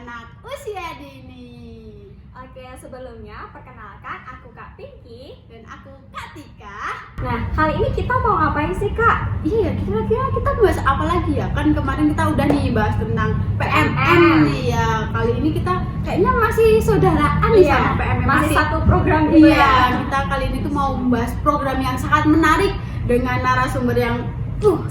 anak usia dini. Oke, sebelumnya perkenalkan aku Kak Pinky Dan aku Kak Tika. Nah, kali ini kita mau ngapain sih Kak? Iya, kira-kira kita bahas apa lagi ya? Kan kemarin kita udah nih bahas tentang PMM nih ya. Kali ini kita kayaknya masih saudaraan nih sama PMM. Masih satu program juga Iya, ya. kita kali ini tuh mau membahas program yang sangat menarik dengan narasumber yang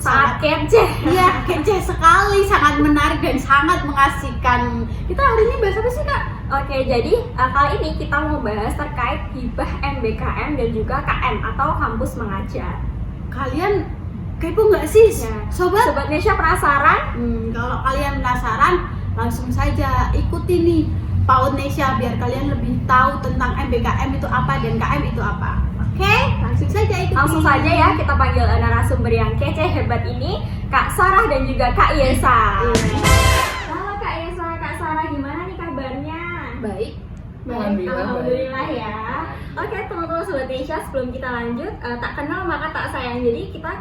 Sangat kece. Iya, kece sekali, sangat menarik dan sangat mengasihkan. Kita hari ini bahas apa sih Kak? Oke, jadi kali ini kita mau bahas terkait hibah MBKM dan juga KM atau kampus mengajar. Kalian kepo nggak sih, Ya. Sobat? Sobat Nesya penasaran? Kalau kalian penasaran, langsung saja ikuti nih PAUD Nesya biar kalian lebih tahu tentang MBKM itu apa dan KM itu apa. Oke, langsung saja ikuti. Langsung saja ya kita panggil narasumber yang kece hebat ini, Kak Sarah dan juga Kak Yesa. Iya. Halo Kak Yesa, Kak Sarah, gimana nih kabarnya? Baik. Alhamdulillah ya. Oke teman-teman Sobat Nesya, sebelum kita lanjut, tak kenal maka tak sayang. Jadi kita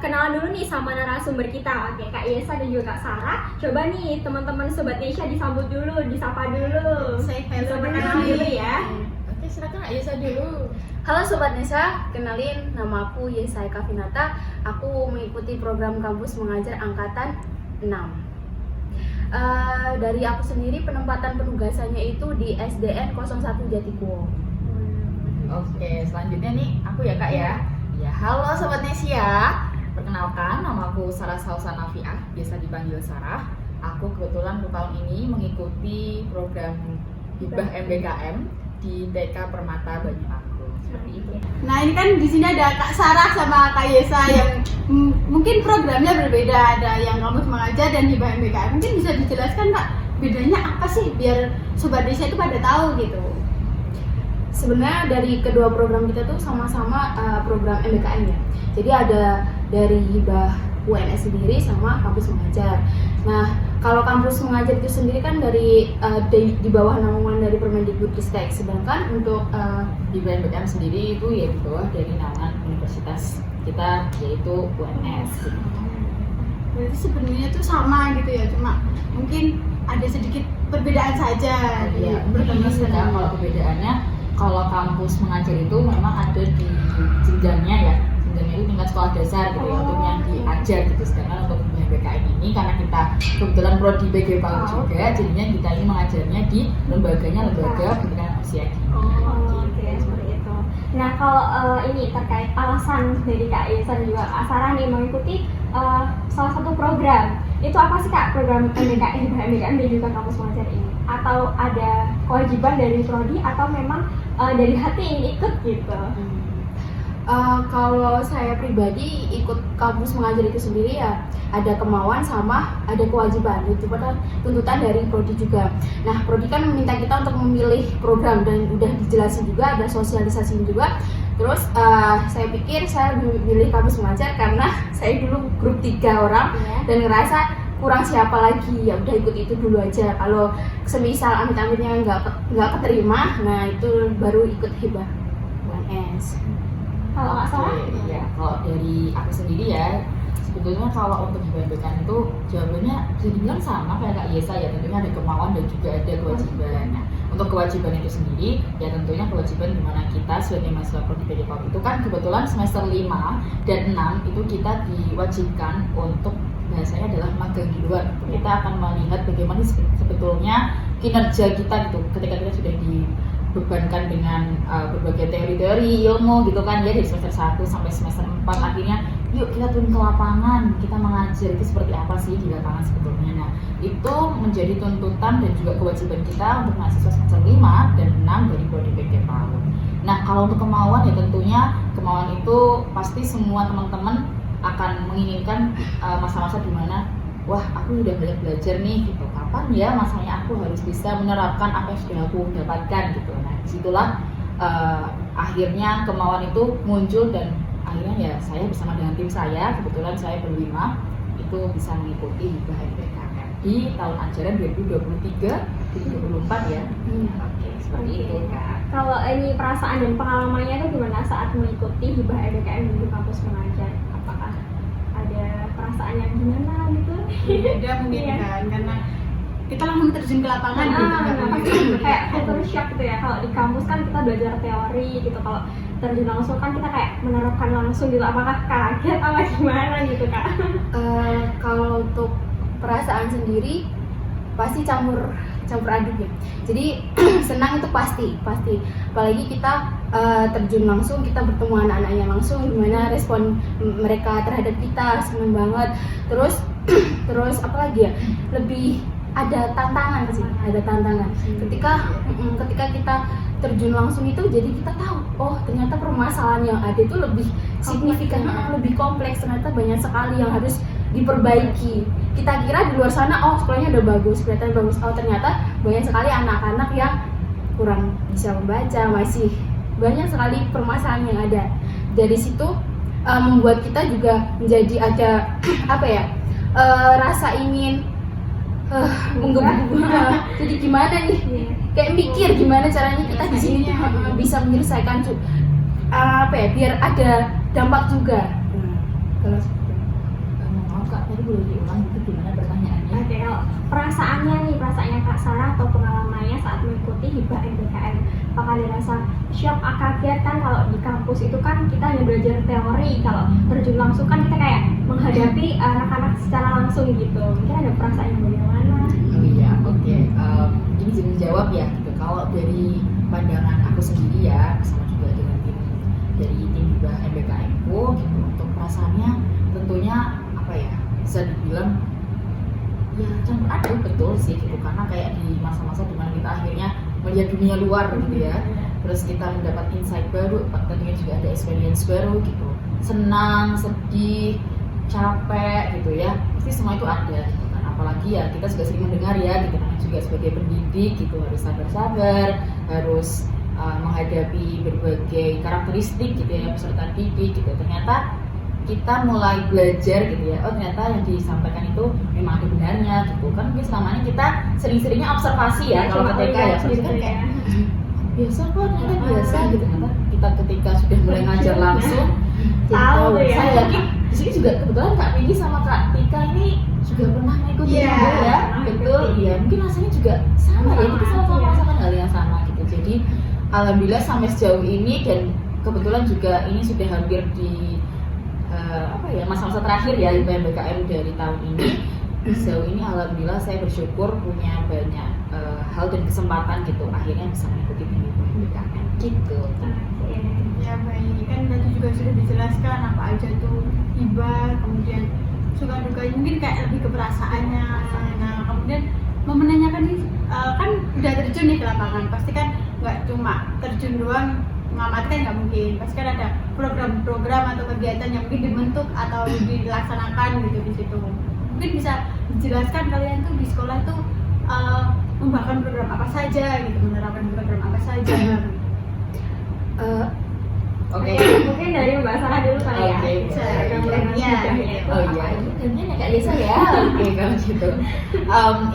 kenalan dulu nih sama narasumber kita. Oke, Kak Yesa dan juga Kak Sarah. Coba nih teman-teman Sobat Nesya disambut dulu, disapa dulu. Say hello Perkenalan dulu ya. Oke, silakan Ayesa dulu. Halo Sobat Nesa, kenalin nama aku Yesai Kavinata. Aku mengikuti program kampus mengajar angkatan 6. Dari aku sendiri penempatan penugasannya itu di SDN 01 Jatikuwo. Oke, selanjutnya nih aku ya Kak ya. Ya, halo Sobat Nesia. Perkenalkan, nama aku Sarah Sausan Nafiah, biasa dipanggil Sarah. Aku kebetulan untuk tahun ini mengikuti program hibah MBKM di TK Permata Banyuwangi. Seperti itu. Nah ini kan di sini ada Kak Sarah sama Kak Yesa yang mungkin programnya berbeda, ada yang kampus mengajar dan hibah MBKM. Mungkin bisa dijelaskan Kak bedanya apa sih biar Sobat Desa itu pada tahu gitu. Sebenarnya dari kedua program kita tuh sama-sama program MBKM ya. Jadi ada dari hibah UNS sendiri sama kampus mengajar. Nah, kalau kampus mengajar itu sendiri kan dari di bawah naungan dari Permendikbudristek. Sedangkan untuk Di BMBKM sendiri itu ya di bawah dari naungan universitas kita yaitu UNS. Berarti sebenarnya tuh sama gitu ya, cuma mungkin ada sedikit perbedaan saja. Ya, bertemu sedang kalau perbedaannya kalau kampus mengajar itu memang ada di jenjangnya ya. Jenjangnya itu tingkat sekolah dasar gitu ya, untuk yang diajar gitu. Sedangkan untuk BMBKM ini karena kita kebetulan prodi PG PAUD juga, jadinya kita ini mengajarnya di lembaga pendidikan usia dini. Oke, seperti itu. Nah, kalau ini terkait alasan dari Kak Yesa dan juga Kak Sarah nih mengikuti salah satu program. Itu apa sih Kak program MBKM dan juga kampus mengajar ini? Atau ada kewajiban dari prodi atau memang dari hati ingin ikut gitu? kalau saya pribadi ikut kampus mengajar itu sendiri ya ada kemauan sama ada kewajiban. Itu pada tuntutan dari prodi juga. Nah, prodi kan meminta kita untuk memilih program dan udah dijelasin juga, ada sosialisasi juga. Terus saya pikir saya memilih kampus mengajar karena saya dulu grup 3 orang dan ngerasa kurang siapa lagi, ya udah ikut itu dulu aja. Kalau semisal amit-amitnya nggak keterima, nah itu baru ikut hibah UNS. Kalau nggak salah? Iya, kalau dari aku sendiri ya, sebetulnya kalau untuk BMBKM itu jawabannya bisa dibilang sama kayak Kak Yesa ya, tentunya ada kemauan dan juga ada kewajiban. Nah, untuk kewajiban itu sendiri, ya tentunya kewajiban dimana kita sebagai mahasiswa prodi PG PAUD itu kan kebetulan semester 5 dan 6 itu kita diwajibkan untuk bahasanya adalah magang di luar. Kita akan melihat bagaimana sebetulnya kinerja kita gitu ketika kita sudah dibebankan dengan berbagai teori-teori ilmu gitu kan ya, dari semester 1 sampai semester 4 akhirnya yuk kita turun ke lapangan, kita mengajar itu seperti apa sih di lapangan sebetulnya. Nah, itu menjadi tuntutan dan juga kewajiban kita untuk mahasiswa semester 5 dan 6 dari prodi PG PAUD. Nah, kalau untuk kemauan ya tentunya kemauan itu pasti semua teman-teman akan menginginkan masa-masa di mana wah aku udah banyak belajar nih gitu, kapan ya masanya aku harus bisa menerapkan apa yang sudah aku dapatkan gitu. Nah, disitulah akhirnya kemauan itu muncul dan akhirnya ya saya bersama dengan tim saya, kebetulan saya berlima itu bisa mengikuti hibah MBKM di tahun ajaran 2023-2024 ya. Oke, seperti itu Kak. Kalau ini perasaan dan pengalamannya itu gimana saat mengikuti hibah MBKM di kampus mengajar? Apakah ada perasaan yang gimana gitu? Beda mungkin kan, karena kita langsung terjun ke lapangan gitu. Nah, pasti kayak culture shock gitu ya. Kalau di kampus kan kita belajar teori gitu, kalau terjun langsung kan kita kayak menerapkan langsung gitu. Apakah kaget apa gimana gitu Kak? Kalau untuk perasaan sendiri pasti campur aduk ya. Jadi senang itu pasti. Apalagi kita terjun langsung, kita bertemu anak-anaknya langsung, gimana respon mereka terhadap kita, senang banget. Terus apa lagi ya? Lebih ada tantangan sih, ketika kita terjun langsung itu, jadi kita tahu, oh ternyata permasalahan yang ada itu lebih signifikan, lebih kompleks, ternyata banyak sekali yang harus diperbaiki. Kita kira di luar sana, oh sekolahnya udah bagus, kelihatan bagus, oh ternyata banyak sekali anak-anak yang kurang bisa membaca, masih banyak sekali permasalahan yang ada. Dari situ membuat kita juga menjadi ada apa ya, rasa ingin menggebu-gebu. Jadi gimana nih? Kayak mikir gimana caranya kita di sini tuh bisa menyelesaikan apa ya, biar ada dampak juga. Kalau Maaf Kak, tadi boleh diulang itu gimana pertanyaannya? Oke, kalau perasaannya Kak Sarah atau pengalamannya saat mengikuti hibah MBKM, apakah ada rasa shock, kaget kan? Kalau di kampus itu kan kita hanya belajar teori, kalau terjun langsung kan kita kayak menghadapi anak-anak secara langsung gitu. Mungkin ada perasaan yang bagaimana? Oh iya, oke. Ini jadi jawab ya gitu. Kalau dari pandangan aku sendiri ya, bersama juga dengan tim dari tim hibah MBKM-ku gitu, untuk perasaannya tentunya apa ya, bisa dibilang ya campur aduk, betul sih gitu, karena kayak di masa-masa dimana kita akhirnya melihat dunia luar gitu ya, terus kita mendapat insight baru, tentunya juga ada experience baru gitu, senang, sedih, capek gitu ya, pasti semua itu ada gitu kan. Apalagi ya kita juga sering mendengar ya gitu kan, juga sebagai pendidik gitu harus sabar-sabar, harus menghadapi berbagai karakteristik gitu ya peserta didik gitu. Ternyata kita mulai belajar gitu ya, oh ternyata yang disampaikan itu memang ada benarnya gitu kan. Mungkin selama ini kita sering-seringnya observasi ya, kalau ketika ya kan kayak biasa kok, ternyata biasa gitu. Ternyata kita ketika sudah mulai ngajar langsung Tahu ya. Saya yakin di sini juga kebetulan Kak Peggy sama Kak Tika ini juga pernah mengikuti Iya, juga ya, betul ya. Mungkin rasanya juga sama ya, kita sama-sama merasakan hal yang sama gitu. Jadi alhamdulillah sampai sejauh ini, dan kebetulan juga ini sudah hampir di apa ya, masa-masa terakhir ya MBKM dari tahun ini. Sejauh ini alhamdulillah saya bersyukur punya banyak hal dan kesempatan gitu, akhirnya bisa mengikuti MBKM gitu. Ya baik, kan tadi juga sudah dijelaskan apa aja tuh hibah, kemudian suka dukanya, mungkin kayak lebih ke perasaannya. Nah kemudian mau menanyakan nih, kan udah terjun nih ke lapangan, pasti kan nggak cuma terjun doang mengamatkan, nggak mungkin, pasti kan ada program-program atau kegiatan yang mungkin dibentuk atau dilaksanakan gitu di situ. Mungkin bisa dijelaskan kalian tuh di sekolah tuh membahas program apa saja gitu, menerapkan program apa saja. Oke. Mungkin dari Mbak Sarah dulu kali ya. Oke, iya. Oh iya, ini gantian Kak Lisa ya. Oke, kalau gitu.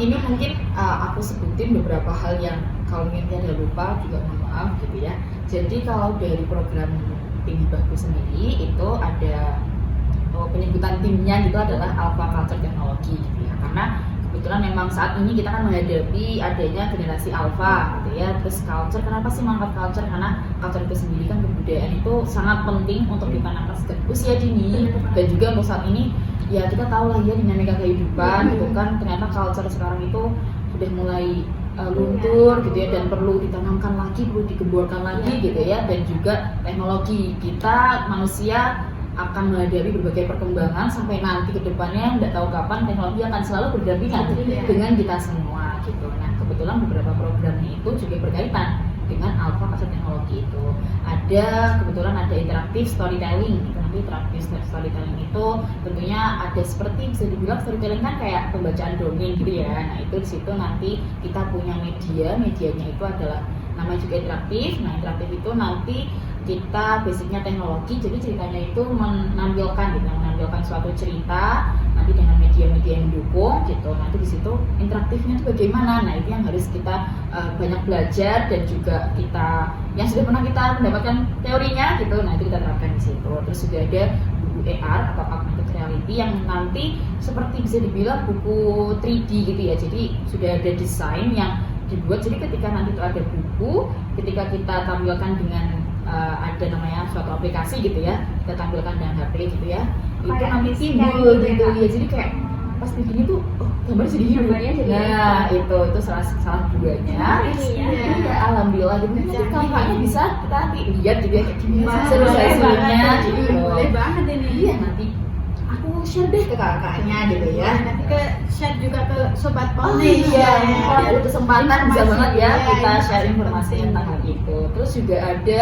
Ini mungkin aku sebutin beberapa hal yang kalau mungkin ada lupa juga mohon maaf gitu ya. Jadi kalau dari program tim hibahku sendiri itu ada penyebutan timnya gitu adalah Alpha Culture Technology gitu ya. Karena kebetulan memang saat ini kita kan menghadapi adanya generasi alpha gitu ya. Terus culture, kenapa sih mengangkat culture? Karena culture itu sendiri kan, kebudayaan itu sangat penting untuk ditanamkan sejak usia dini, dan juga untuk saat ini ya kita tahu lah ya dinamika kehidupan gitu kan. Ternyata culture sekarang itu sudah mulai luntur gitu ya, dan perlu ditanamkan lagi, perlu digemborkan lagi gitu ya. Dan juga teknologi kita manusia akan menghadapi berbagai perkembangan sampai nanti ke depannya nggak tahu kapan teknologi akan selalu berdampingan dengan kita semua gitu. Nah kebetulan beberapa programnya itu juga berkaitan dengan Alpha Culture Technology itu. Kebetulan ada interaktif storytelling gitu. Nanti interaktif storytelling itu tentunya ada seperti bisa dibilang storytelling kan kayak pembacaan dongeng gitu ya. Nah itu di situ nanti kita punya medianya itu adalah namanya juga interaktif. Nah interaktif itu nanti kita basicnya teknologi, jadi ceritanya itu menampilkan suatu cerita nanti dengan media-media yang mendukung gitu. Nanti di situ interaktifnya itu bagaimana? Nah itu yang harus kita banyak belajar, dan juga kita yang sudah pernah kita mendapatkan teorinya gitu. Nah itu kita terapkan di situ. Terus juga ada buku AR atau augmented reality seperti yang nanti seperti bisa dibilang buku 3D gitu ya. Jadi sudah ada desain yang dibuat, jadi ketika nanti itu ada buku, ketika kita tampilkan dengan ada namanya suatu aplikasi gitu ya, kita tampilkan dengan HP gitu ya, itu Kayak nanti scan timbul gitu gitu ya, ya. Jadi kayak pas di sini tuh gambarnya jadi hidup. Gambarnya jadi Nah itu salah duanya. Ya, alhamdulillah gitu. Nanti kakaknya bisa kita nanti lihat gitu ya, kayak gimana seru hasilnya gitu. Boleh banget ini. Iya, nanti aku share deh ke kakaknya gitu ya. Nanti ke share juga ke sobat Oh Poni. iya, kalau ada kesempatan bisa Informasi, banget ya iya, kita ini share informasi penting. tentang hal itu. Terus juga ada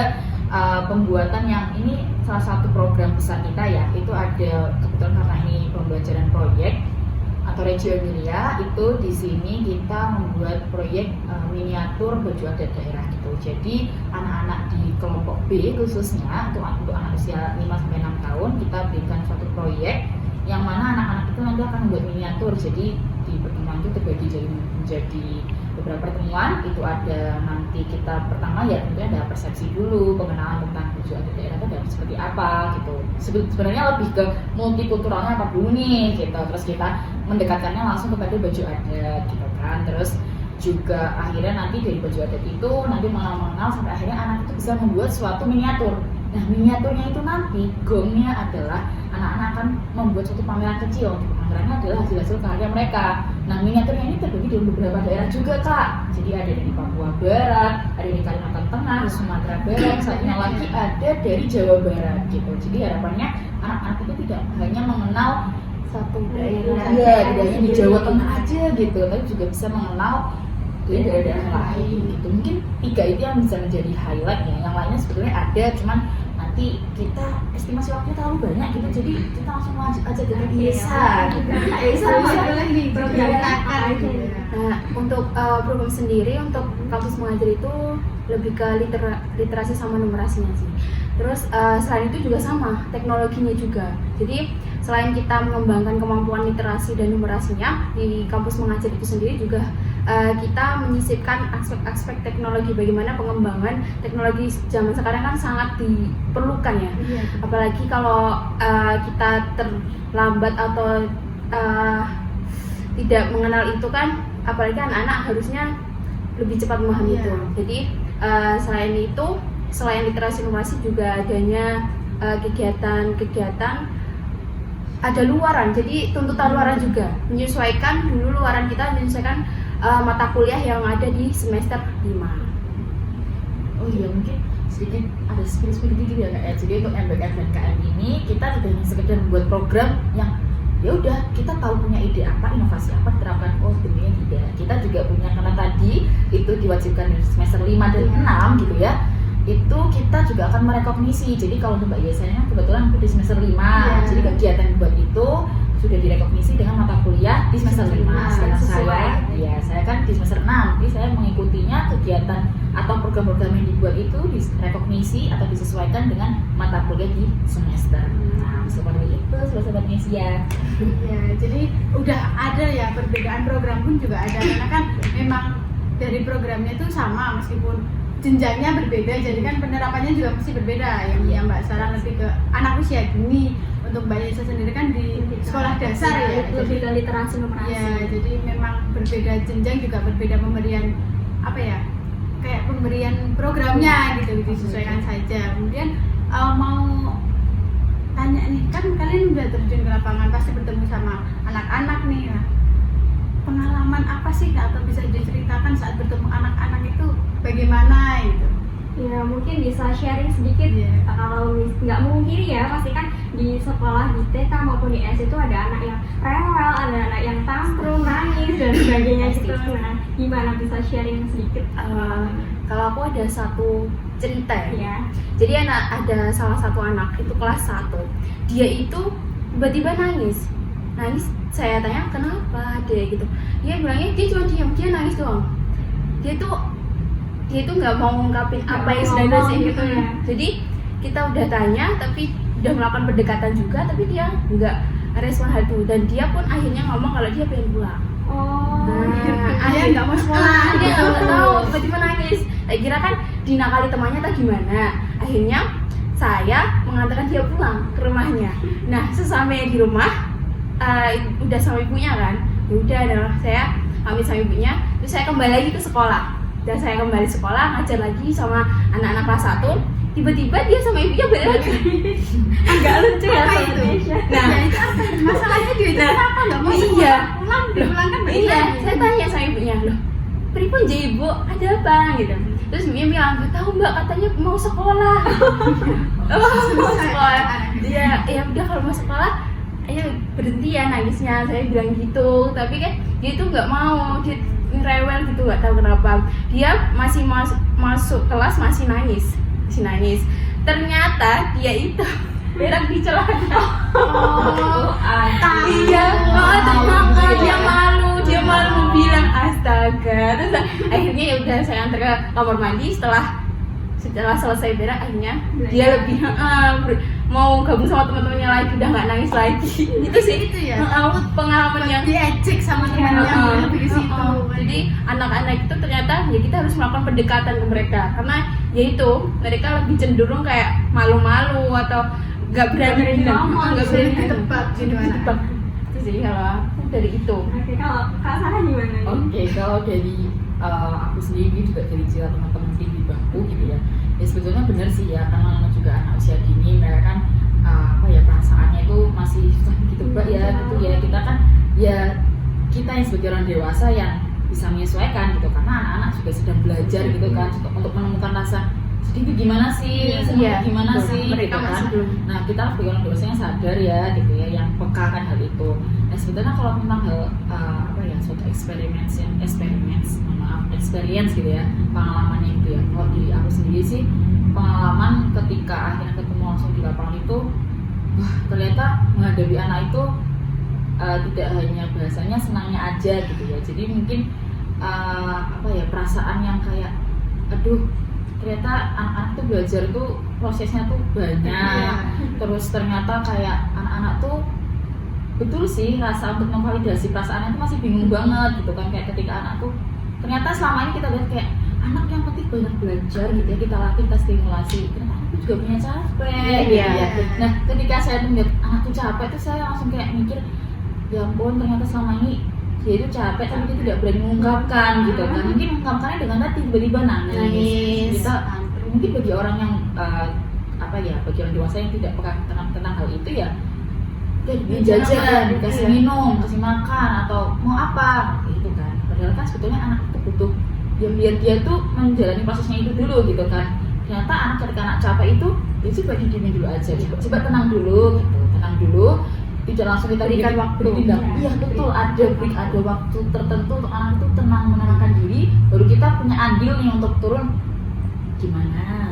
pembuatan yang ini salah satu program besar kita ya, itu ada kebetulan karena ini pembelajaran proyek atau Reggio Emilia, itu di sini kita membuat proyek miniatur baju adat daerah gitu. Jadi anak-anak di kelompok B khususnya untuk anak usia 5-6 tahun kita berikan suatu proyek yang mana anak-anak itu nanti akan membuat miniatur. Jadi di pertemuan itu terbagi menjadi beberapa pertemuan. Itu ada nanti kita pertama ya tentunya ada persepsi dulu, pengenalan tentang baju adat daerah itu seperti apa gitu. Sebenarnya lebih ke multikulturalnya apa dulu nih gitu. Terus kita mendekatkannya langsung kepada baju adat gitu kan. Terus juga akhirnya nanti dari baju adat itu nanti mengenal sampai akhirnya anak itu bisa membuat suatu miniatur. Nah miniaturnya itu nanti gongnya adalah anak-anak akan membuat suatu pameran kecil. Pamerannya adalah hasil-hasil karya mereka. Nah miniaturnya ini terbagi dari beberapa daerah juga kak. Jadi ada dari Papua Barat, ada dari Kalimantan Tengah, Sumatera Barat, satunya lagi ada dari Jawa Barat gitu. Jadi harapannya anak-anak itu tidak hanya mengenal Satu daerah. iya, tidak hanya di Jawa Tengah aja gitu, tapi juga bisa mengenal dari daerah lain gitu. Mungkin 3 itu yang bisa menjadi highlight ya. Yang lainnya sebetulnya ada, cuman nanti kita estimasi waktunya terlalu banyak gitu, jadi kita langsung lanjut aja ke Isa gitu. Isa bisa nih program akar gitu. Nah, untuk program sendiri untuk kampus mengajar itu lebih ke literasi sama numerasinya sih. Terus selain itu juga sama teknologinya juga. Jadi selain kita mengembangkan kemampuan literasi dan numerasinya di kampus mengajar itu sendiri juga kita menyisipkan aspek-aspek teknologi, bagaimana pengembangan teknologi zaman sekarang kan sangat diperlukan ya. Iya. Apalagi kalau kita terlambat atau tidak mengenal itu kan, apalagi anak-anak harusnya lebih cepat memahami Iya. itu. Jadi selain literasi numerasi juga adanya kegiatan ada luaran, jadi tuntutan luaran juga, menyesuaikan dulu luaran kita menyesuaikan mata kuliah yang ada di semester 5. Oh iya, mungkin sedikit ada sedikit gitu ya kak ya. Jadi untuk MBKF dan KM ini kita tidak hanya sekedar membuat program yang ya udah kita tahu punya ide apa, inovasi apa diterapkan, oh sebenarnya tidak. Kita juga punya, karena tadi itu diwajibkan di semester 5 dan 6 gitu ya, itu kita juga akan merekognisi. Jadi kalau untuk Mbak Yesanya kebetulan di semester 5, jadi kegiatan buat itu sudah direkognisi dengan mata kuliah di semester 5. Sedangkan saya kan di semester 6, jadi saya mengikutinya kegiatan atau program-program yang dibuat itu direkognisi atau disesuaikan dengan mata kuliah di semester 6. Seperti itu sobat Nesia. Iya, jadi udah ada ya perbedaan program pun juga ada, karena kan memang dari programnya itu sama meskipun jenjangnya berbeda, jadi kan penerapannya juga mesti berbeda. Yang Mbak Sarah lebih ke anak usia dini, untuk Mbak Yesa sendiri kan di sekolah dasar ya, lebih ke literasi numerasi. ya, jadi memang berbeda jenjang, juga berbeda pemberian apa ya, kayak pemberian programnya gitu, disesuaikan saja. Kemudian mau tanya nih, kan kalian udah terjun ke lapangan, pasti bertemu sama anak-anak nih ya. Pengalaman apa sih atau bisa diceritakan saat bertemu anak-anak itu bagaimana gitu? Ya mungkin bisa sharing sedikit. Iya. Kalau nggak mungkiri ya, pasti kan di sekolah di TK maupun di SD itu ada anak yang rewel, ada anak yang tantrum, nangis dan sebagainya gitu. Nah, gimana bisa sharing sedikit? Kalau aku ada satu cerita ya. Ya. Jadi ada salah satu anak itu kelas 1. Dia itu tiba-tiba nangis. Saya tanya kenapa dia gitu. Dia bilangnya dia cuma diam, dia nangis doang. Dia itu nggak mau ngungkapin apa yang sedang dirasain gitu ya. Jadi kita udah tanya, tapi udah melakukan pendekatan juga, tapi dia nggak respon hal itu. Dan dia pun akhirnya ngomong kalau dia pengen pulang. Dia nggak mau sekolah. Dia nggak tahu, tiba-tiba nangis. Saya kira kan dinakali temannya atau gimana. Akhirnya saya mengantarkan dia pulang ke rumahnya. Nah, sesampai di rumah udah sama ibunya kan, ya udah adalah saya pamit sama ibunya, terus saya kembali lagi ke sekolah. Dan saya kembali sekolah ngajar lagi sama anak-anak kelas 1. Tiba-tiba dia sama ibunya balik lagi. Agak lucu ya Apa sama itu? Nesya. Nah, Ya, itu apa? Masalahnya dia itu kenapa nggak mau iya. sekolah? Dipulangkan balik Iya, lagi. saya tanya sama ibunya, loh, pripun je ibu, ada apa gitu. Terus ibunya bilang, nggak tahu mbak, katanya mau sekolah. Mau sekolah. Dia, ya udah kalau mau sekolah, ya berhenti ya nangisnya. Saya bilang gitu, tapi kan dia itu nggak mau, dia rewel gitu, nggak tahu kenapa. Dia masih masuk kelas masih nangis. Ternyata dia itu berak di celana. Oh, Iya, ternyata dia malu bilang astaga. Terus akhirnya ya udah saya antar ke kamar mandi. Setelah selesai berak, akhirnya dia lebih mau gabung sama teman-temannya lagi, udah nggak nangis lagi. Itu sih itu ya. pengalaman yang Diejek sama temannya lebih ke situ. jadi anak-anak itu ternyata ya kita harus melakukan pendekatan ke mereka, karena ya itu mereka lebih cenderung kayak malu-malu atau nggak berani bilang, nggak berani ditebak gitu anak. ditebak. Itu sih kalau aku dari itu. Oke, kalau Kak Sarah gimana nih? Oke, kalau dari aku sendiri juga dari cerita teman-teman di bangku gitu ya. Ya sebetulnya benar sih ya, karena juga anak usia dini mereka kan perasaannya itu masih susah ditebak ya gitu ya. Kita kan ya kita yang sebagai orang dewasa yang bisa menyesuaikan gitu, karena anak-anak juga sedang belajar gitu kan untuk menemukan rasa sedih itu gimana sih, senang Iya, itu gimana betul. sih Mereka gitu kan. masih belum. Nah kita sebagai orang dewasa yang sadar ya gitu ya, yang peka kan hal itu. Nah sebetulnya kalau tentang hal suatu experience gitu ya, pengalamannya itu ya. Kalau diri aku sendiri sih pengalaman ketika akhirnya ketemu langsung di lapangan itu, wah ternyata menghadapi anak itu tidak hanya bahasanya senangnya aja gitu ya. Jadi mungkin perasaan yang kayak aduh ternyata anak-anak tuh belajar tuh prosesnya tuh banyak. Terus ternyata kayak anak-anak tuh betul sih rasa untuk memvalidasi perasaannya tuh masih bingung banget gitu kan. Kayak ketika anak tuh ternyata selama ini kita lihat kayak anak yang penting banyak belajar gitu ya, kita latih, kita stimulasi, ternyata anak tuh juga punya capek gitu Iya. ya. Nah ketika saya melihat anak tuh capek tuh saya langsung kayak mikir, ya ampun ternyata selama ini dia itu capek tapi dia tidak berani mengungkapkan gitu kan. Mungkin mengungkapkannya dengan tadi tiba-tiba nangis. Kita mungkin bagi orang yang bagi orang dewasa yang tidak peka tentang hal itu ya dia jajan, kasih minum, kasih makan atau mau apa gitu kan. Padahal kan sebetulnya anak itu butuh biar dia tuh menjalani prosesnya itu dulu gitu kan. Ternyata ketika anak capek itu dia coba didiemin dulu aja, coba tenang dulu gitu, tenang dulu, tidak langsung kita Berikan waktu. bertindak. Iya betul, ada waktu tertentu untuk anak itu tenang menenangkan diri, baru kita punya andil nih untuk turun gimana.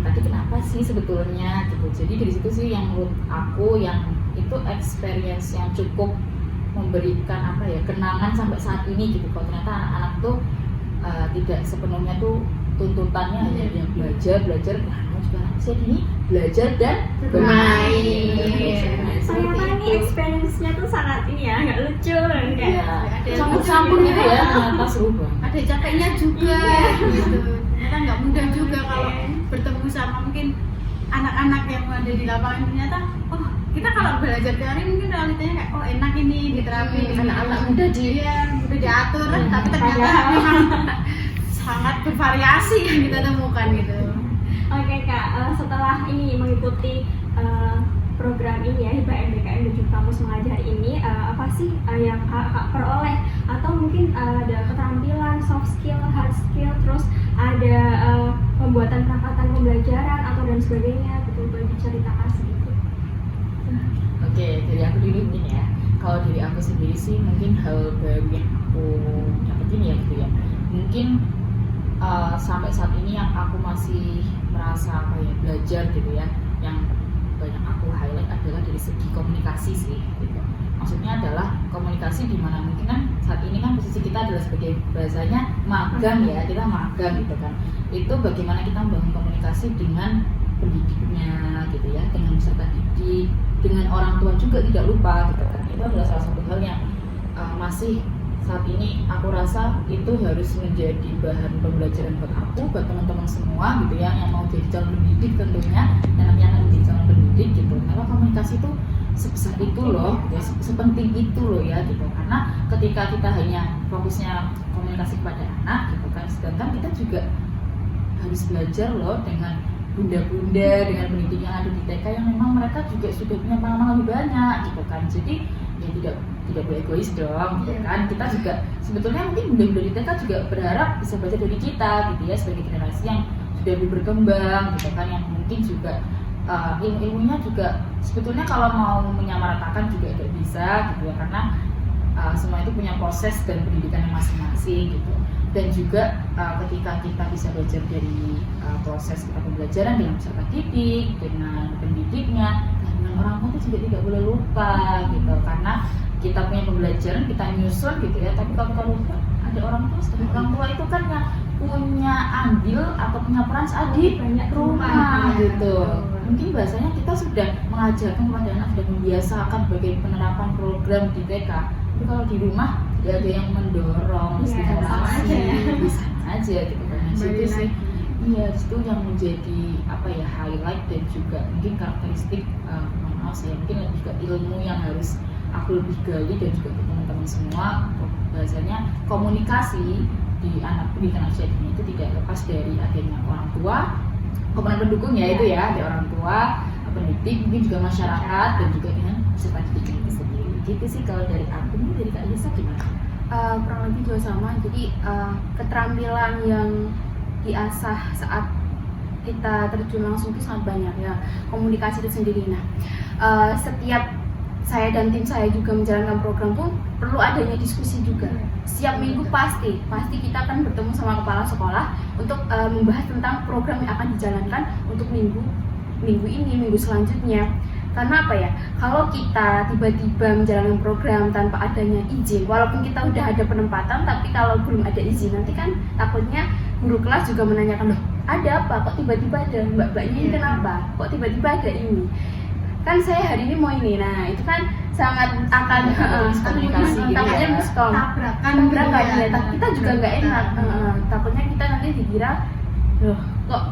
Tapi kenapa sih sebetulnya gitu. Jadi dari situ sih yang menurut aku yang itu experience yang cukup memberikan kenangan sampai saat ini gitu. Kalau ternyata anak-anak tuh tidak sepenuhnya tuh tuntutannya hanya yang belajar, nah juga anak usia dini belajar dan bermain. Ternyata ini experience-nya tuh sangat ini ya, nggak lucu dan kayak Campur-campur gitu ya, ternyata seru banget. Ada capeknya juga gitu. Ternyata nggak mudah juga kalau bertemu sama mungkin anak-anak yang ada di lapangan. Ternyata kita kalau belajar teori mungkin realitanya kayak enak ini diterapi Anak-anak muda udah diatur, tapi ternyata memang sangat bervariasi yang kita temukan gitu. Oke Kak, setelah ini mengikuti program ini ya, Hibah MBKM dan juga Kampus Mengajar ini, apa sih yang Kak peroleh? Atau mungkin ada keterampilan, soft skill, hard skill, terus ada pembuatan perangkatan pembelajaran atau dan sebagainya, betul boleh diceritakan sedikit. Oke, dari aku dulu mungkin ya. Kalau dari aku sendiri sih mungkin hal baru yang aku dapetin ya gitu ya. Mungkin sampai saat ini yang aku masih merasa belajar gitu ya, yang banyak aku highlight adalah dari segi komunikasi sih gitu. Maksudnya adalah komunikasi di mana mungkin kan saat ini kan posisi kita adalah sebagai bahasanya magang ya, kita magang gitu kan. Itu bagaimana kita membangun komunikasi dengan pendidiknya gitu ya, dengan peserta didik, dengan orang tua juga tidak lupa gitu kan. Itu adalah salah satu hal yang masih saat ini aku rasa itu harus menjadi bahan pembelajaran buat aku, buat teman-teman semua gitu ya, yang mau jadi calon pendidik tentunya, yang nanti akan menjadi calon pendidik gitu. Karena komunikasi itu sebesar itu loh, ya, sepenting itu loh ya gitu. Karena ketika kita hanya fokusnya komunikasi kepada anak gitu kan, sedangkan kita juga harus belajar loh dengan bunda-bunda, dengan pendidik yang ada di TK yang memang mereka juga sudah punya pengalaman lebih banyak gitu kan. Jadi ya tidak boleh egois dong gitu kan. Kita juga sebetulnya mungkin bunda-bunda di TK juga berharap bisa belajar dari kita gitu ya, sebagai generasi yang sudah lebih berkembang gitu kan, yang mungkin juga ilmu-ilmunya juga sebetulnya kalau mau menyamaratakan juga tidak bisa gitu ya, karena semua itu punya proses dan pendidikan yang masing-masing gitu. Dan juga ketika kita bisa belajar dari proses kita pembelajaran dengan peserta didik, dengan pendidiknya, dan dengan orang tua itu juga tidak boleh lupa gitu, karena kita punya pembelajaran, kita nyusun gitu ya, tapi kalau kita lupa ada orang tua, sedangkan orang tua itu kan yang punya andil atau punya peran saat di rumah gitu. Mungkin bahasanya kita sudah mengajarkan kepada anak, sudah membiasakan sebagai penerapan program di TK, tapi kalau di rumah ya ada yang mendorong, bisa aja gitu kan. Itu sih, iya itu yang menjadi apa ya, highlight dan juga mungkin karakteristik mungkin lebih ke ilmu yang harus aku lebih gali dan juga ke teman-teman semua. Bahasanya komunikasi di anak pendidikan usia dini itu tidak lepas dari adanya orang tua, komponen pendukung ya itu ya, ada orang tua, pendidik, mungkin juga masyarakat dan juga dengan peserta didik itu sendiri. Gitu sih kalau dari aku. Ini dari Kak Yesa gimana? Kurang lebih juga sama. Jadi keterampilan yang diasah saat kita terjun langsung itu sangat banyak ya, komunikasi itu sendiri. Nah, setiap saya dan tim saya juga menjalankan program pun perlu adanya diskusi juga. Setiap minggu pasti kita akan bertemu sama kepala sekolah untuk membahas tentang program yang akan dijalankan untuk minggu ini, minggu selanjutnya. Karena apa ya, kalau kita tiba-tiba menjalankan program tanpa adanya izin, walaupun kita udah ada penempatan, tapi kalau belum ada izin, nanti kan takutnya guru kelas juga menanyakan, loh ada apa, kok tiba-tiba ada, mbak-mbaknya ini kenapa, kok tiba-tiba ada ini, kan saya hari ini mau ini. Nah itu kan sangat akan komunikasi gitu takutnya ya, miskom, tabrakan ya, kita juga nggak enak. Takutnya kita nanti dikira, loh kok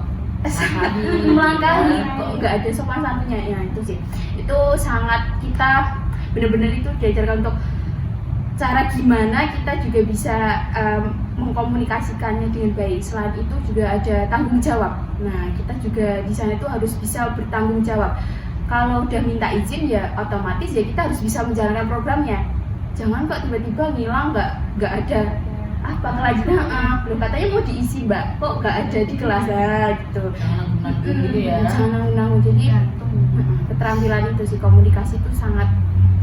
melangkahi, kok nggak ada sopan santunnya. Ya itu sih, itu sangat kita benar-benar itu diajarkan untuk cara gimana kita juga bisa mengkomunikasikannya dengan baik. Selain itu juga ada tanggung jawab. Nah kita juga di sana itu harus bisa bertanggung jawab. Kalau udah minta izin ya otomatis ya kita harus bisa menjalankan programnya. Jangan kok tiba-tiba ngilang, nggak ada apa kelanjutan, belum katanya mau diisi mbak, kok nggak ada di kelas gitu. Gitu ya. Jangan nanggung. Jadi keterampilan itu sih, komunikasi itu sangat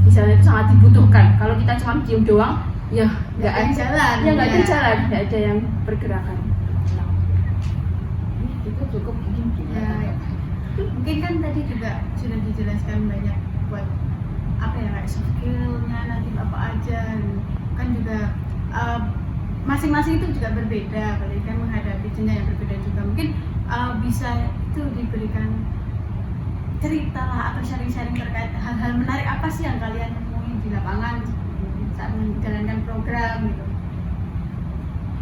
di sana itu sangat dibutuhkan. Kalau kita cuma diem doang ya nggak ada jalan, nggak ada yang pergerakan. Itu cukup mungkin Ya, mungkin kan tadi juga sudah dijelaskan banyak buat apa ya, kayak soft skill-nya nanti apa aja kan juga masing-masing itu juga berbeda, apalagi kan menghadapi jenjang yang berbeda juga. Mungkin bisa itu diberikan cerita lah atau sharing-sharing terkait hal-hal menarik apa sih yang kalian temui di lapangan saat menjalankan program gitu.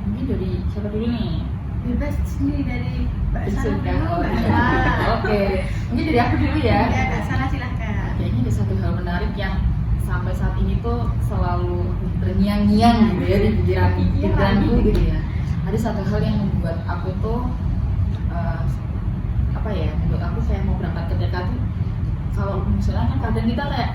Mungkin dari siapa dulu nih? Bebas sini dari Mbak Sarah dulu, Mbak Sarah. Oke, mungkin dari aku dulu ya. Ya, Kak Sarah silahkan. Kayaknya ada satu hal menarik yang sampai saat ini tuh selalu terngiang-ngiang gitu ya di pikiranku gitu ya. Ada satu hal yang membuat aku tuh apa ya, membuat aku kayak mau berangkat ke TK tuh, kalau misalnya kan kadang kita kayak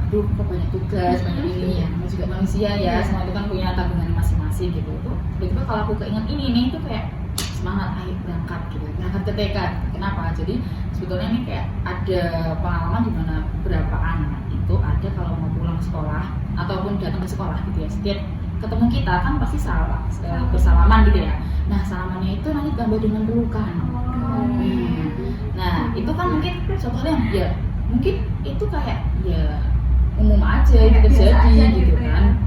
aduh kok banyak tugas, banyak ini ya, juga manusia ya, semua itu kan punya tabungan masing-masing gitu. Tuh tiba-tiba kalau aku keinget ini tuh kayak semangat, ayo berangkat gitu, berangkat ke TK. Kenapa? Jadi sebetulnya ini kayak ada pengalaman di mana beberapa anak itu ada kalau mau pulang sekolah ataupun datang ke sekolah gitu ya, setiap ketemu kita kan pasti bersalaman gitu ya. Nah salamannya itu nanti tambah dengan pelukan. Nah itu kan mungkin contohnya ya, mungkin itu kayak ya umum aja gitu terjadi gitu kan.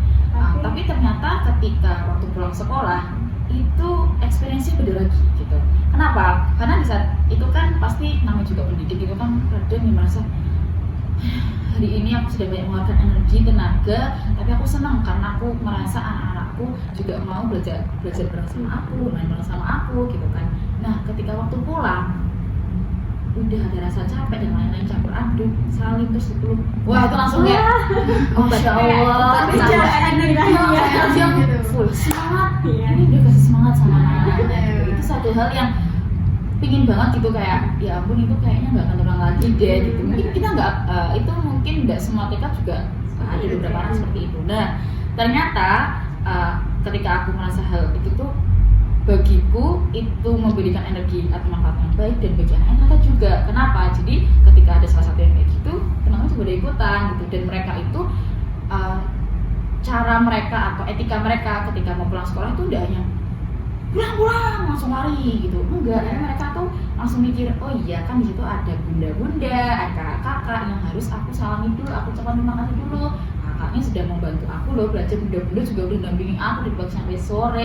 Tapi ternyata ketika waktu pulang sekolah itu experience-nya beda lagi gitu. Kenapa? Karena di saat itu kan pasti namanya juga pendidik itu kan kadang yang merasa hari ini aku sudah banyak mengeluarkan energi, tenaga, tapi aku senang karena aku merasa anak-anakku juga mau belajar bareng sama aku, main bareng sama aku gitu kan. Nah ketika waktu pulang udah ada rasa capek dan lain-lain campur aduk saling terus itu wah itu langsung kayak masya Allah langsung full semangat ini udah kasih semangat sama anak itu satu hal yang pingin banget gitu kayak ya ampun itu kayaknya nggak akan terulang lagi deh gitu mungkin kita nggak itu mungkin nggak semua TK juga ada beberapa anak seperti itu. Nah ternyata ketika aku merasa hal itu tuh bagiku itu memberikan energi atau manfaat yang baik dan bagi anak ternyata juga. Kenapa? Jadi ketika ada salah satu yang kayak gitu, teman-teman juga ada ikutan gitu dan mereka itu cara mereka atau etika mereka ketika mau pulang sekolah itu udah hanya pulang langsung lari gitu. Enggak, karena mereka tuh langsung mikir, oh iya kan di situ ada bunda-bunda, ada kakak yang harus aku salami dulu, aku ucapkan terima kasih dulu. Kakaknya sudah membantu aku loh belajar, bunda-bunda juga udah dampingin aku dari pagi sampai sore,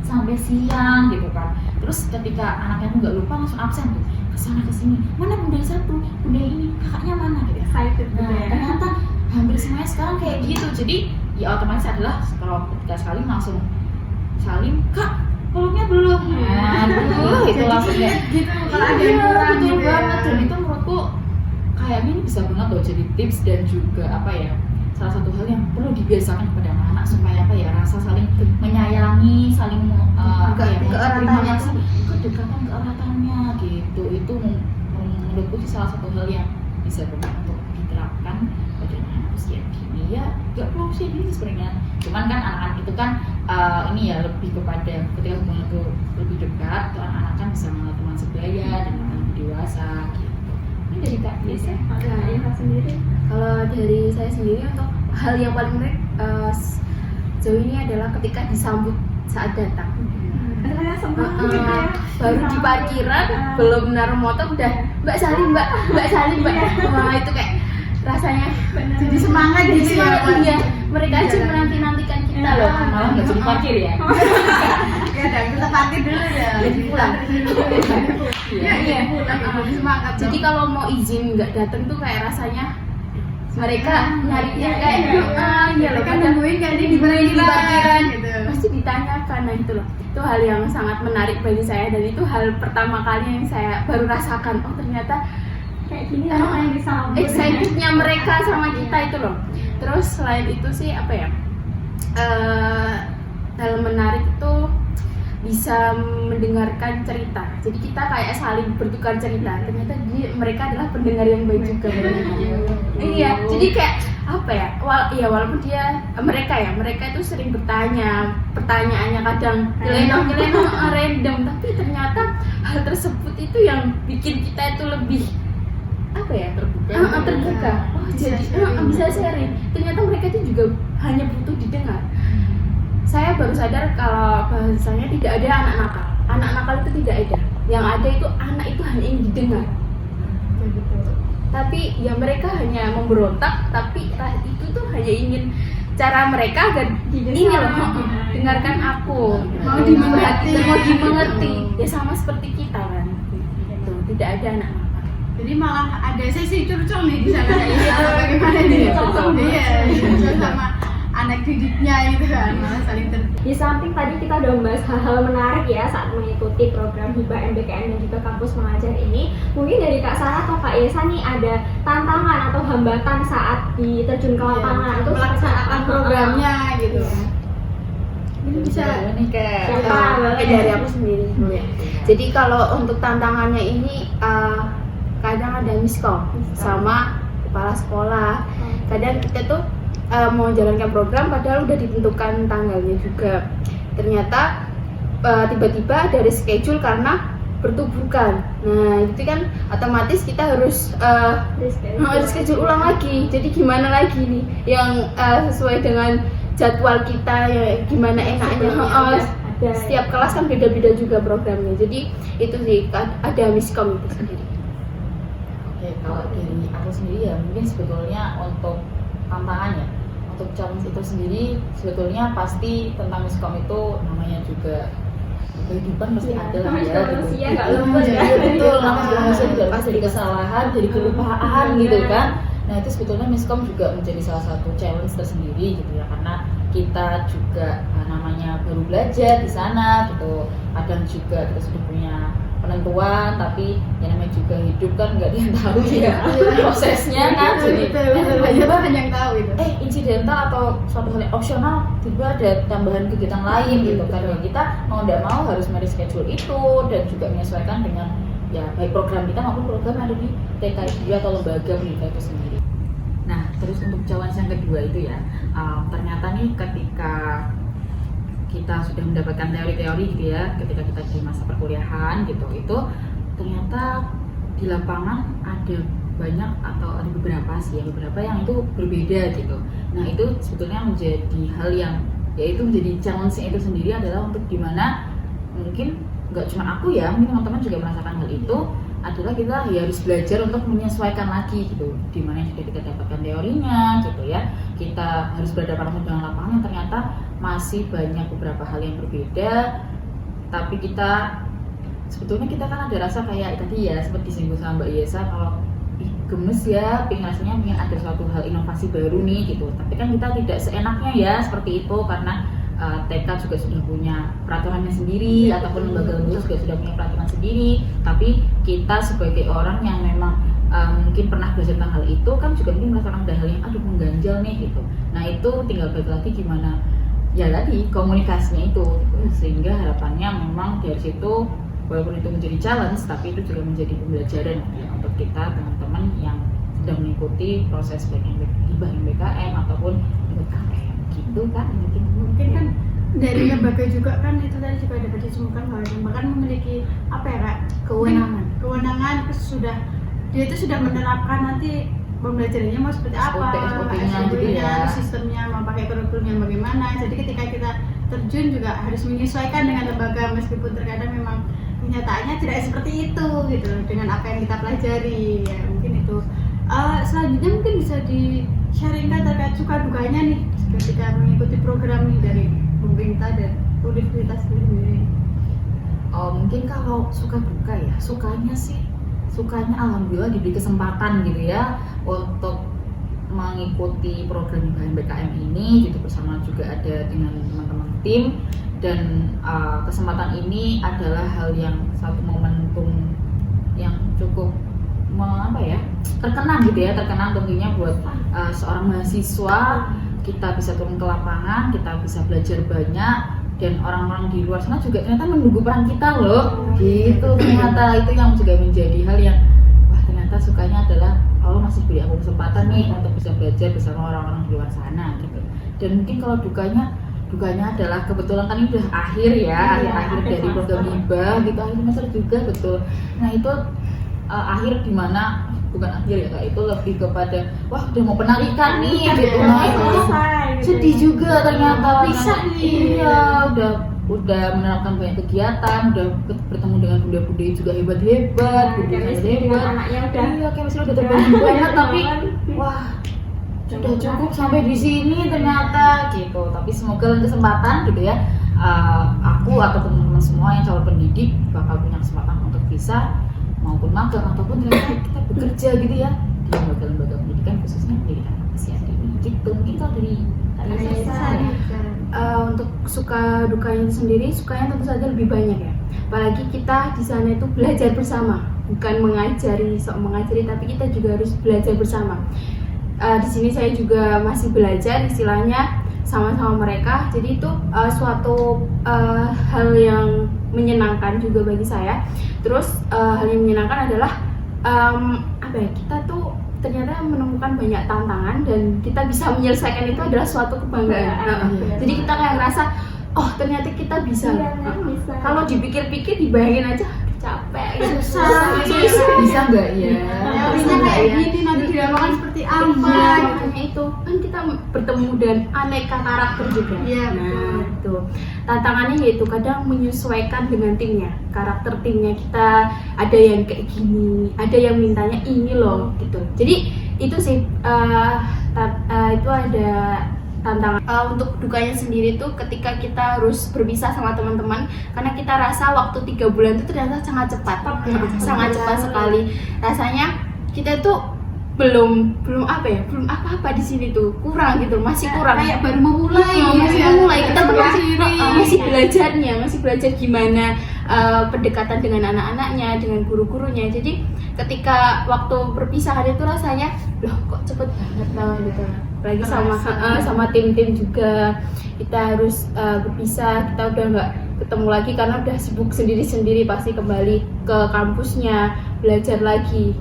sampai siang gitu kan. Terus ketika anaknya tuh nggak lupa langsung absen tuh kesana kesini, mana bunda yang satu, bunda yang ini, kakaknya mana gitu. Excited gitu Nah, ya. ternyata hampir semuanya sekarang kayak gitu. Jadi ya otomatis adalah kalau ketika sekali langsung salim, kak peluknya belum. Aduh, itu langsung kayak gitu kalau ada yang kurang betul gitu ya. banget. Dan itu menurutku kayaknya ini bisa banget loh jadi tips dan juga apa ya, salah satu hal yang perlu dibiasakan kepada anak-anak supaya apa ya, rasa saling menyayangi, saling apa ya, keeratannya kasih, kedekatan keeratannya gitu. Itu menurutku sih salah satu hal yang bisa banget untuk diterapkan pada anak usia dini. Ya nggak perlu usia dini sebenarnya, cuman kan anak-anak itu kan ini ya lebih kepada ketika hubungan itu lebih dekat, tuh anak-anak kan bisa mengenal teman sebaya dan akan lebih dewasa gitu. Ini dari Kak biasa. Kalau Eva sendiri, Kalau dari saya sendiri untuk hal yang paling menarik sejauh ini adalah ketika disambut saat datang. rasanya semangat gitu ya. Baru di parkiran belum naruh motor udah Mbak Salim Mbak Salim Mbak. Wah itu kayak rasanya Jadi semangat jadi gitu ya. semangat iya. Mereka aja menanti-nantikan kita loh. Malah nggak jadi parkir ya. Ya udah kita parkir dulu ya. Lagi pulang. Iya. Jadi semangat. Jadi kalau mau izin nggak datang tuh kayak rasanya mereka nyarinya kayak ya loh kan kadang nungguin kan di di parkiran gitu. pasti ditanyakan. Nah itu loh, itu hal yang sangat menarik bagi saya dan itu hal pertama kali yang saya baru rasakan. Oh ternyata Kayak gini orang yang disambut. excitednya mereka sama kita itu loh. Terus selain itu sih apa ya, hal menarik itu bisa mendengarkan cerita. Jadi kita kayak saling bertukar cerita. Ternyata mereka adalah pendengar yang baik juga. Iya, jadi kayak apa ya? Walaupun mereka itu sering bertanya, pertanyaannya kadang nyelenong random, tapi ternyata hal tersebut itu yang bikin kita itu lebih apa ya, terbuka. Oh, jadi bisa sharing. Ternyata mereka itu juga hanya butuh didengar. Saya baru sadar kalau bahasanya tidak ada anak nakal. Anak nakal itu tidak ada. Yang ada itu anak itu hanya ingin didengar. Tapi ya mereka hanya memberontak, tapi itu tuh hanya ingin cara mereka agar ini loh, dengarkan aku, Mau dimengerti. mau dimengerti. Ya sama seperti kita kan. Gitu. Tidak ada anak nakal. Jadi malah ada sesi curcol nih di sana kayak gitu. Bagaimana nih? Iya, curcol sama anak didiknya gitu kan, malah saling Di samping tadi kita udah membahas hal-hal menarik ya saat mengikuti program Hibah MBKM dan juga Kampus Mengajar ini. Mungkin dari Kak Sarah atau Kak Yesa nih ada tantangan atau hambatan saat diterjun ke lapangan untuk melaksanakan programnya gitu. Ini bisa nih Kak. Siapa? dari aku sendiri dulu ya. Jadi kalau untuk tantangannya ini kadang ada miskom sama kepala sekolah. Kadang kita tuh mau jalankan program padahal udah ditentukan tanggalnya juga. Ternyata tiba-tiba dari schedule karena bertuburkan. Nah itu kan otomatis kita harus schedule ulang lagi. Jadi gimana lagi nih yang sesuai dengan jadwal kita ya, gimana enaknya. Setiap kelas kan beda-beda juga programnya. Jadi itu sih ada miskom itu sendiri. Oke, kalau dari aku sendiri ya mungkin sebetulnya untuk tantangannya, untuk challenge itu sendiri sebetulnya pasti tentang miskom itu namanya juga kehidupan pasti ada lah ya manusia gitu. nggak luput ya. Iya, betul, namanya manusia juga pasti dari kesalahan, dari kelupaan gitu kan. Nah itu sebetulnya miskom juga menjadi salah satu challenge tersendiri gitu ya, karena kita juga namanya baru belajar di sana gitu. Kadang juga kita sudah punya penentuan, tapi yang namanya juga hidup kan nggak ada yang tahu ya prosesnya kan. Jadi hanya Tuhan yang tahu itu. insidental atau suatu hal yang opsional tiba ada tambahan kegiatan lain gitu kan, ya kita mau tidak mau harus mereschedule itu dan juga menyesuaikan dengan ya baik program kita maupun program yang ada di TKI atau lembaga pendidikan itu sendiri. Nah, terus untuk challenge yang kedua itu ya, ternyata nih ketika kita sudah mendapatkan teori-teori gitu ya, ketika kita di masa perkuliahan gitu, itu ternyata di lapangan ada banyak atau ada beberapa sih ya, beberapa yang itu berbeda gitu. Nah, itu sebetulnya menjadi hal yang yaitu menjadi challenge itu sendiri adalah untuk dimana mungkin nggak cuma aku ya, mungkin teman-teman juga merasakan hal itu, adalah kita ya harus belajar untuk menyesuaikan lagi gitu, dimana sudah kita dapatkan teorinya gitu ya, kita harus berhadapan langsung dengan lapangan yang ternyata masih banyak beberapa hal yang berbeda. Tapi kita sebetulnya kita kan ada rasa kayak tadi ya seperti disinggung sama Mbak Yesa, kalau gemes ya, rasanya pengen ada suatu hal inovasi baru nih gitu. Tapi kan kita tidak seenaknya ya seperti itu, karena TK juga sudah punya peraturannya sendiri, ataupun lembaga-lembaga juga sudah punya peraturan sendiri. Tapi kita sebagai orang yang memang mungkin pernah belajar tentang hal itu kan juga mungkin merasakan ada hal yang aduh mengganjal nih gitu. Nah itu tinggal balik lagi gimana ya tadi komunikasinya itu, sehingga harapannya memang dari situ walaupun itu menjadi challenge tapi itu juga menjadi pembelajaran ya, untuk kita teman-teman yang sedang mengikuti proses baik hibah MBKM ataupun MBKM gitu kan. Mungkin kan dari lembaga juga kan itu tadi juga dapat disebutkan bahwa bahkan memiliki apa ya Kak, kewenangan sudah dia itu sudah menerapkan nanti pembelajarannya mau seperti apa, SOP-nya gitu ya, sistemnya mau pakai kurikulum yang bagaimana. Jadi ketika kita terjun juga harus menyesuaikan dengan lembaga meskipun terkadang memang kenyataannya tidak seperti itu gitu dengan apa yang kita pelajari ya. Mungkin itu selanjutnya mungkin bisa di-sharingkan terkait suka dukanya nih ketika mengikuti program nih dari pemerintah dan universitas sendiri. Mungkin kalau suka duka ya, sukanya alhamdulillah diberi kesempatan gitu ya untuk mengikuti program MBKM ini gitu, bersama juga ada dengan teman-teman tim. Dan kesempatan ini adalah hal yang satu momentum yang cukup terkenang gitu ya, terkenang tentunya buat seorang mahasiswa. Kita bisa turun ke lapangan, kita bisa belajar banyak, dan orang-orang di luar sana juga ternyata menunggu peran kita loh gitu. Ternyata itu yang juga menjadi hal yang wah ternyata sukanya adalah Allah masih beri aku kesempatan nih untuk bisa belajar bersama orang-orang di luar sana gitu. Dan mungkin kalau dukanya adalah kebetulan kan ini udah akhir ya, akhir dari program hibah gitu, akhir semester juga betul. Nah itu akhir dimana bukan akhir ya Kak, itu lebih kepada wah udah mau penarikan nih gitu. Nah itu sedih juga ternyata bisa nih. Iya, udah menerapkan banyak kegiatan, udah bertemu dengan bunda-bunda juga hebat-hebat, anaknya udah chemistry udah terbangun banget, tapi wah sudah cukup sampai di sini ternyata gitu. Tapi semoga dalam kesempatan gitu ya, aku atau teman-teman semua yang calon pendidik bakal punya kesempatan untuk bisa maupun magang ataupun ternyata kita bekerja gitu ya di lembaga-lembaga pendidikan khususnya pendidikan usia dini gitu. Mungkin kalau dari untuk suka dukanya sendiri, sukanya tentu saja lebih banyak ya. Apalagi kita di sana itu belajar bersama, bukan mengajari, tapi kita juga harus belajar bersama. Di sini saya juga masih belajar istilahnya sama-sama mereka. Jadi itu suatu hal yang menyenangkan juga bagi saya. Terus hal yang menyenangkan adalah kita tuh ternyata menemukan banyak tantangan dan kita bisa menyelesaikan itu adalah suatu kebanggaan. Jadi kita kayak ngerasa oh ternyata kita bisa. Kalau dipikir-pikir dibayangin aja capek, susah, bisa nggak ya? Teorinya kayak gini, nanti di lapangan seperti apa? Makanya itu kan kita bertemu dengan aneka karakter juga. Iya, Nah itu tantangannya yaitu kadang menyesuaikan dengan timnya, karakter timnya kita. Ada yang kayak gini, ada yang mintanya ini loh gitu. Jadi itu sih itu ada tantangan. Untuk dukanya sendiri tuh ketika kita harus berpisah sama teman-teman, karena kita rasa waktu 3 bulan itu ternyata sangat cepat sekali. Rasanya kita tuh belum apa-apa di sini tuh, kurang gitu, masih kurang. Kayak baru memulai Masih ya. memulai, kita tuh Sendiri. masih belajarnya, masih belajar gimana pendekatan dengan anak-anaknya, dengan guru-gurunya. Jadi ketika waktu perpisahan itu rasanya loh kok cepet banget lah gitu. Apalagi sama tim-tim juga, kita harus berpisah, kita udah nggak ketemu lagi karena udah sibuk sendiri-sendiri, pasti kembali ke kampusnya belajar lagi.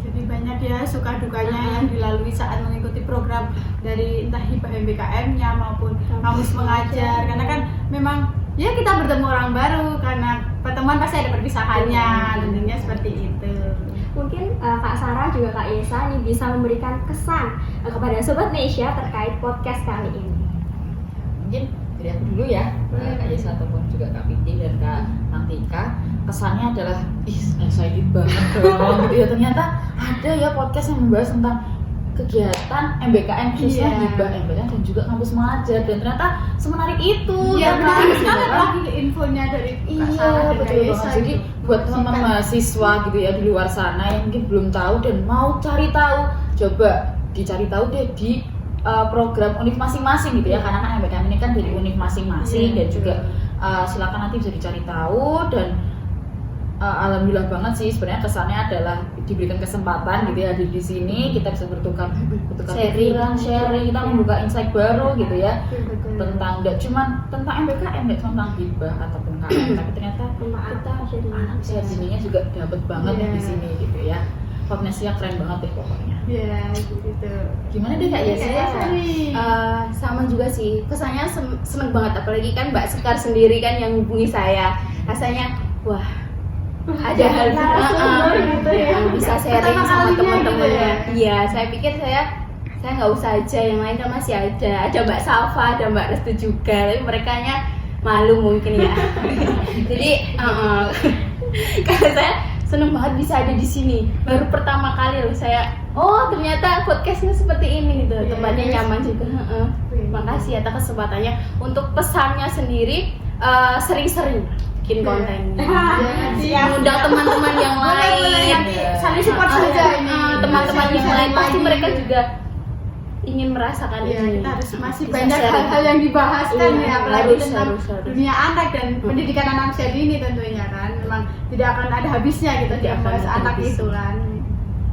Jadi banyak ya suka dukanya yang dilalui saat mengikuti program dari entah hibah MBKM-nya maupun kamus mengajar, karena kan memang ya kita bertemu orang baru, karena pertemuan pasti ada perpisahannya, tentunya seperti itu. Mungkin Kak Sarah juga Kak Yesa nih bisa memberikan kesan kepada Sobat Nesya terkait podcast kali ini. Mungkin dari aku dulu ya, Kak Yesa ataupun juga Kak Piti dan Kak Nantika. Kesannya adalah excited banget dong gitu ya, ternyata ada ya podcast yang membahas tentang kegiatan MBKM khususnya hibah MBKM dan juga kampus mengajar, dan ternyata semenarik itu. Iya, benar kan? sekali Gitu kan? lagi infonya dari Kak Sarah Iya, dan betul Kak Yesa banget. Jadi gitu. buat teman-teman mahasiswa gitu ya di luar sana yang mungkin belum tahu dan mau cari tahu, coba dicari tahu deh di program univ masing-masing gitu ya, karena kan MBKM ini kan dari univ masing-masing, dan juga silakan nanti bisa dicari tahu. Dan alhamdulillah banget sih sebenarnya kesannya adalah diberikan kesempatan gitu ya di sini kita bisa bertukar pikiran, sharing, kita membuka insight baru gitu ya, tentang nggak cuma tentang MBKM, nggak cuma tentang hibah ataupun KM, tapi ternyata kita anak sehat dininya juga dapat banget di sini gitu ya. Podnesia keren banget deh pokoknya. Iya, gitu. Gimana deh Kak Yesa? Sama juga sih, kesannya seneng banget, apalagi kan Mbak Sekar sendiri kan yang hubungi saya, rasanya wah ada hal gitu ya. yang bisa sharing Pertama sama kalinya teman-teman. gitu ya. Iya, saya pikir saya nggak usah aja, yang lain kan masih ada Mbak Salva, ada Mbak Restu juga, tapi mereka nya malu mungkin ya. Jadi karena saya seneng banget bisa ada di sini, baru pertama kali loh saya, oh ternyata podcastnya seperti ini gitu, tempatnya nyaman juga. Makasih atas kesempatannya. Untuk pesannya sendiri, sering-sering bikin kontennya, undang teman-teman yang lain, saling support saja ini. teman-teman yang lain, pasti mereka juga ingin merasakan Iya, ini. kita harus masih Bisa banyak sharing. hal-hal yang dibahas kan Iya, ya, apalagi harus. tentang dunia anak dan pendidikan anak usia dini tentunya kan. Memang tidak akan ada habisnya kita Tidak akan bahas ada anak habisnya. itu kan.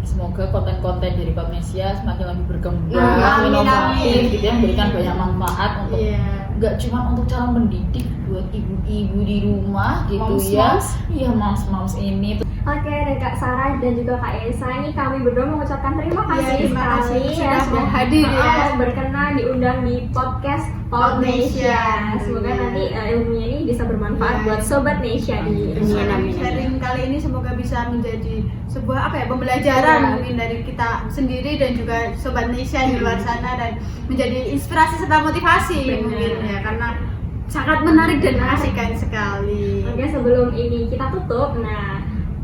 Semoga konten-konten dari Podnesia semakin lebih berkembang, Amin, inovatif amin. gitu ya, memberikan banyak manfaat untuk Iya. nggak cuma untuk cara mendidik buat ibu-ibu di rumah gitu ya. Moms-moms. Iya, moms ini tuh. Oke, dan Kak Sarah dan juga Kak Yesa ini kami berdua mengucapkan terima kasih terima kasih sekali sudah hadir ya. berkenan diundang di podcast Podnesia. Semoga nanti ilmunya ini bisa bermanfaat buat Sobat Nesya di dunia Sharing namanya. sharing kali ini semoga bisa menjadi sebuah pembelajaran mungkin dari kita sendiri dan juga Sobat Nesya di luar sana, dan menjadi inspirasi serta motivasi mungkin ya, karena sangat menarik dan mengasihkan sekali. Oke, sebelum ini kita tutup, nah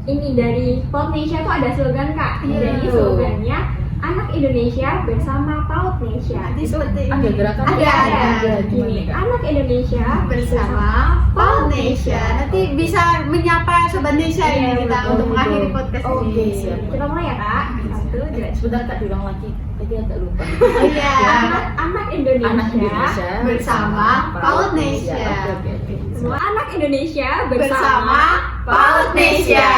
ini dari Podnesia tuh ada slogan Kak. Iya. Jadi slogannya Anak Indonesia bersama Paut Nesya. Nanti seperti ini. Ada gerakan Ada. Gini, Anak Indonesia Bersama Paut Nesya. Nanti bisa menyapa Sobat Nesya Iya, ini kita betul, untuk mengakhiri podcast Oke, ini. siap. Kita mulai ya Kak. 1, 2, 3. Sebentar Kak, diulang lagi. Tadi agak lupa. Iya. Anak Indonesia, Anak Indonesia bersama Paut Nesya. Oke. Semua anak Indonesia Bersama Paut Nesya.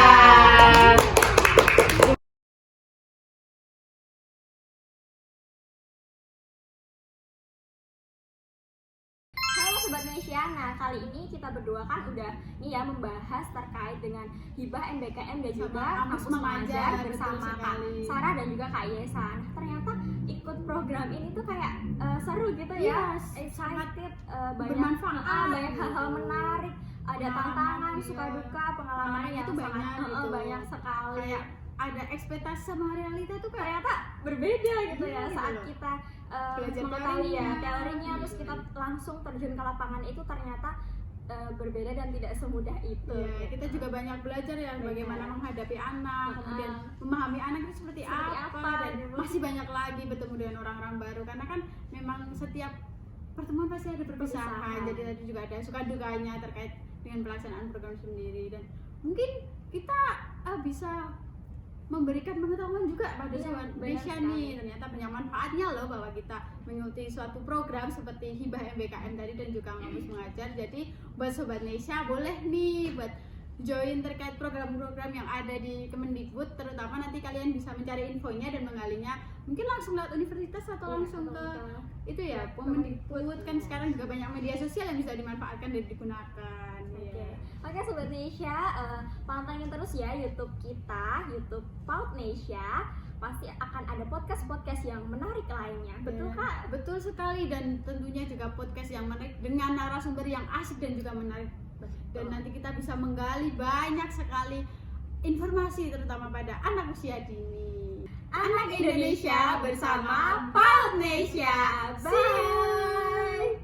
Halo Sobat Nesya, nah kali ini kita berdua kan udah nih ya membahas terkait dengan hibah MBKM dan juga Sama kampus kampus mengajar mengajar, bersama betul Kak sekali. Sarah dan juga Kak Yesa. Nah, ternyata ikut program ini tuh kayak seru gitu ya, Yes, excited, banyak bermanfaat banyak gitu. hal-hal menarik, ada tantangan, iya. suka duka, pengalaman Pengalaman yang itu banyak sangat gitu. banyak sekali. Kayak ada ekspektasi sama realita tuh kayak Ternyata berbeda gitu ya Iya, gitu saat loh. kita Belajar mengetahui ya teorinya. teorinya, terus kita langsung terjun ke lapangan itu ternyata berbeda dan tidak semudah itu. Iya, kita juga banyak belajar ya bagaimana menghadapi anak, kemudian memahami anak itu seperti apa, dan gitu. masih banyak lagi bertemu dengan orang-orang baru, karena kan memang setiap pertemuan pasti ada perpisahan. Perpisahan. Jadi tadi juga ada suka dukanya terkait dengan pelaksanaan program sendiri, dan mungkin kita bisa memberikan pengetahuan juga pada Iya, sobat benar Indonesia sekali. nih. Ternyata banyak manfaatnya loh bahwa kita mengikuti suatu program seperti Hibah MBKM tadi dan juga Ngamus Mengajar. Jadi buat sobat Indonesia boleh nih buat join terkait program-program yang ada di Kemendikbud, terutama nanti kalian bisa mencari infonya dan menggalinya mungkin langsung lewat universitas atau Iya, langsung ke itu ya Kemendikbud. Kan sekarang juga banyak media sosial yang bisa dimanfaatkan dan digunakan. Oke Sobat Indonesia, pantengin terus ya YouTube kita, YouTube PAUD Indonesia. Pasti akan ada podcast-podcast yang menarik lainnya. Betul Ya, Kak? betul sekali, dan tentunya juga podcast yang menarik dengan narasumber yang asik dan juga menarik. Dan nanti kita bisa menggali banyak sekali informasi terutama pada anak usia dini. Anak Indonesia bersama PAUD Indonesia. Bye.